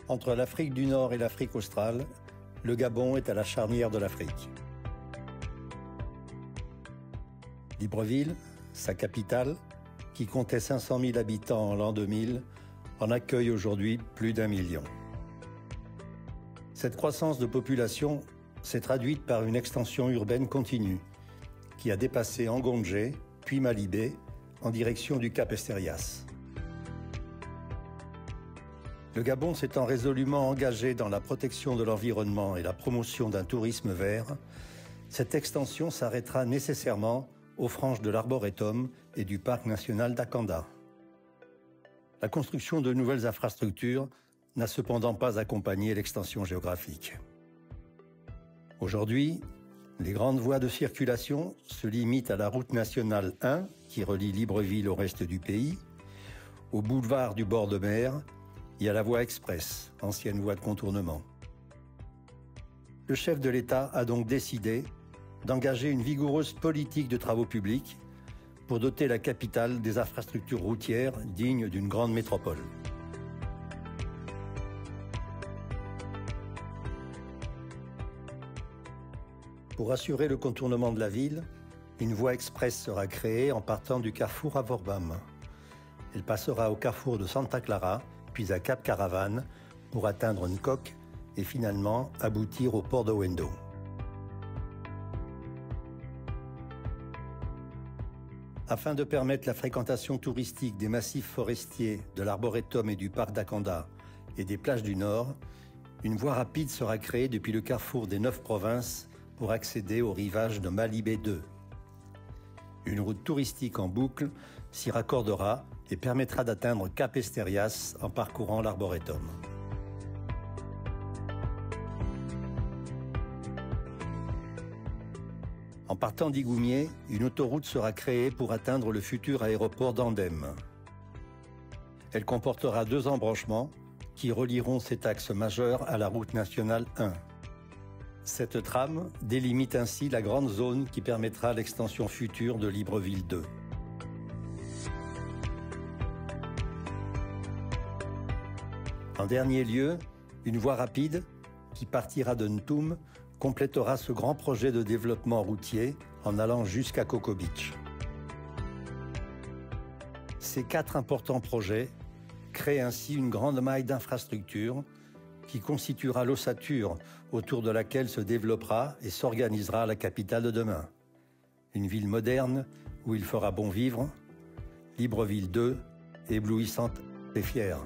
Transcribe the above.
Entre l'Afrique du Nord et l'Afrique australe, le Gabon est à la charnière de l'Afrique. Libreville, sa capitale, qui comptait 500 000 habitants en l'an 2000, en accueille aujourd'hui plus d'1 million. Cette croissance de population s'est traduite par une extension urbaine continue, qui a dépassé Ngondje, puis Malibé, en direction du Cap Esterias. Le Gabon s'étant résolument engagé dans la protection de l'environnement et la promotion d'un tourisme vert, cette extension s'arrêtera nécessairement aux franges de l'Arboretum et du parc national d'Akanda. La construction de nouvelles infrastructures n'a cependant pas accompagné l'extension géographique. Aujourd'hui, les grandes voies de circulation se limitent à la route nationale 1 qui relie Libreville au reste du pays, au boulevard du bord de mer et à la voie express, ancienne voie de contournement. Le chef de l'État a donc décidé d'engager une vigoureuse politique de travaux publics pour doter la capitale des infrastructures routières dignes d'une grande métropole. Pour assurer le contournement de la ville, une voie express sera créée en partant du carrefour à Vorbam. Elle passera au carrefour de Santa Clara, puis à Cap Caravane pour atteindre Nkok et finalement aboutir au port de Wendo. Afin de permettre la fréquentation touristique des massifs forestiers de l'Arboretum et du parc d'Akanda et des plages du Nord, une voie rapide sera créée depuis le carrefour des 9 provinces pour accéder au rivage de Malibé 2. Une route touristique en boucle s'y raccordera et permettra d'atteindre Cap Esterias en parcourant l'Arboretum. En partant d'Igoumié, une autoroute sera créée pour atteindre le futur aéroport d'Andem. Elle comportera 2 embranchements qui relieront cet axe majeur à la route nationale 1. Cette trame délimite ainsi la grande zone qui permettra l'extension future de Libreville 2. En dernier lieu, une voie rapide qui partira de Ntoum complétera ce grand projet de développement routier en allant jusqu'à Coco Beach. Ces 4 importants projets créent ainsi une grande maille d'infrastructures qui constituera l'ossature autour de laquelle se développera et s'organisera la capitale de demain. Une ville moderne où il fera bon vivre, Libreville 2, éblouissante et fière.